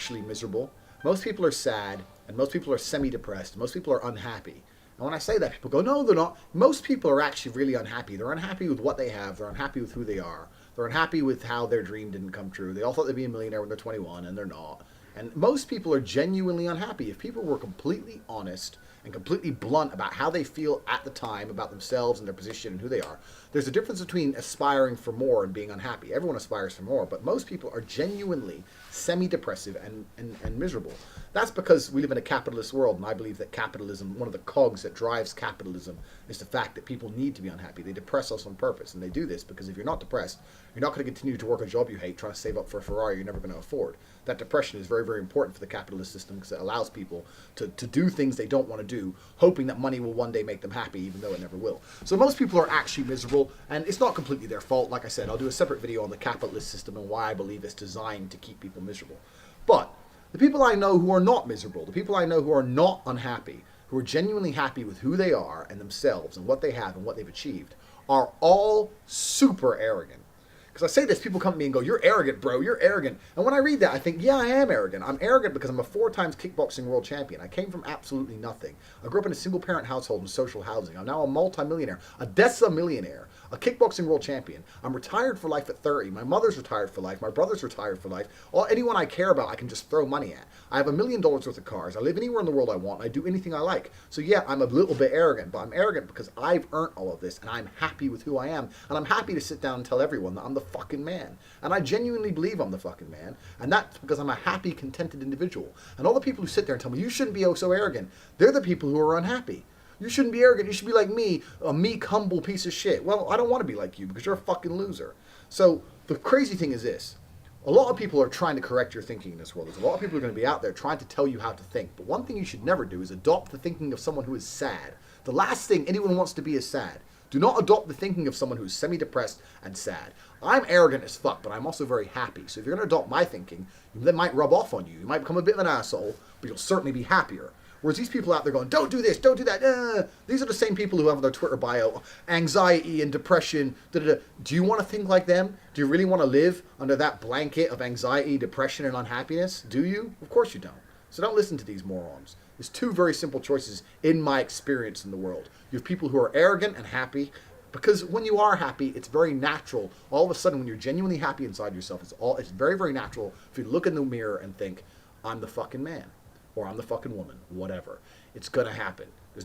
actually miserable. Most people are sad, and most people are semi-depressed. Most people are unhappy. And when I say that, people go, no, they're not. Most people are actually really unhappy. They're unhappy with what they have. They're unhappy with who they are. They're unhappy with how their dream didn't come true. They all thought they'd be a millionaire when they're 21, and they're not. And most people are genuinely unhappy. If people were completely honest and completely blunt about how they feel at the time about themselves and their position and who they are, there's a difference between aspiring for more and being unhappy. Everyone aspires for more, but most people are genuinely semi-depressive and miserable. That's because we live in a capitalist world, and I believe that capitalism, one of the cogs that drives capitalism, is the fact that people need to be unhappy. They depress us on purpose, and they do this because if you're not depressed, you're not going to continue to work a job you hate, trying to save up for a Ferrari you're never going to afford. That depression is very, very important for the capitalist system because it allows people to do things they don't want to do, hoping that money will one day make them happy, even though it never will. So most people are actually miserable, and it's not completely their fault. Like I said, I'll do a separate video on the capitalist system and why I believe it's designed to keep people miserable. But the people I know who are not miserable, the people I know who are not unhappy, who are genuinely happy with who they are and themselves and what they have and what they've achieved, are all super arrogant. Because I say this, people come to me and go, you're arrogant, bro, you're arrogant. And when I read that, I think, yeah, I am arrogant. I'm arrogant because I'm a 4-time kickboxing world champion. I came from absolutely nothing. I grew up in a single-parent household in social housing. I'm now a multi-millionaire, a decimillionaire, a kickboxing world champion. I'm retired for life at 30. My mother's retired for life. My brother's retired for life. Anyone I care about, I can just throw money at. I have $1 million worth of cars. I live anywhere in the world I want. I do anything I like. So yeah, I'm a little bit arrogant, but I'm arrogant because I've earned all of this, and I'm happy with who I am. And I'm happy to sit down and tell everyone that I'm the fucking man. And I genuinely believe I'm the fucking man. And that's because I'm a happy, contented individual. And all the people who sit there and tell me, you shouldn't be oh so arrogant, they're the people who are unhappy. You shouldn't be arrogant. You should be like me, a meek, humble piece of shit. Well, I don't want to be like you because you're a fucking loser. So the crazy thing is this. A lot of people are trying to correct your thinking in this world. There's a lot of people who are going to be out there trying to tell you how to think. But one thing you should never do is adopt the thinking of someone who is sad. The last thing anyone wants to be is sad. Do not adopt the thinking of someone who's semi-depressed and sad. I'm arrogant as fuck, but I'm also very happy. So if you're going to adopt my thinking, that might rub off on you. You might become a bit of an asshole, but you'll certainly be happier. Whereas these people out there going, don't do this, don't do that. These are the same people who have on their Twitter bio anxiety and depression. Do you want to think like them? Do you really want to live under that blanket of anxiety, depression, and unhappiness? Do you? Of course you don't. So don't listen to these morons. There's two very simple choices in my experience in the world. You have people who are arrogant and happy, because when you are happy, it's very natural. All of a sudden, when you're genuinely happy inside yourself, it's very, very natural if you look in the mirror and think, I'm the fucking man. Or I'm the fucking woman, whatever. It's gonna happen. There's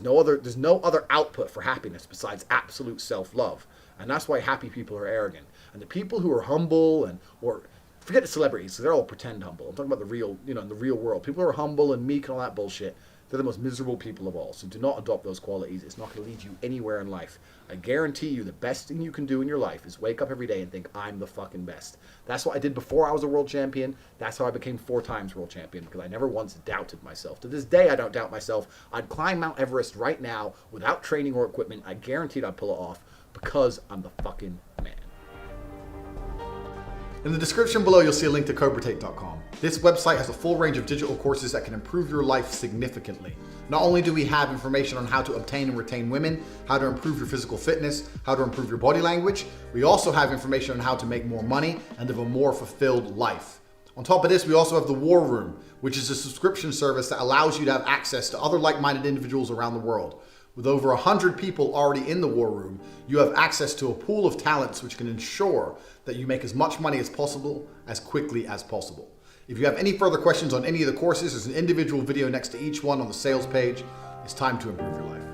no other output for happiness besides absolute self-love. And that's why happy people are arrogant. And the people who are humble or forget the celebrities, so they're all pretend humble. I'm talking about the real, in the real world. People who are humble and meek and all that bullshit, they're the most miserable people of all. So do not adopt those qualities. It's not going to lead you anywhere in life. I guarantee you the best thing you can do in your life is wake up every day and think, I'm the fucking best. That's what I did before I was a world champion. That's how I became 4 times world champion, because I never once doubted myself. To this day, I don't doubt myself. I'd climb Mount Everest right now without training or equipment. I guaranteed I'd pull it off because I'm the fucking man. In the description below, you'll see a link to CobraTate.com. This website has a full range of digital courses that can improve your life significantly. Not only do we have information on how to obtain and retain women, how to improve your physical fitness, how to improve your body language, we also have information on how to make more money and live a more fulfilled life. On top of this, we also have the War Room, which is a subscription service that allows you to have access to other like-minded individuals around the world. With over 100 people already in the War Room, you have access to a pool of talents which can ensure that you make as much money as possible, as quickly as possible. If you have any further questions on any of the courses, there's an individual video next to each one on the sales page. It's time to improve your life.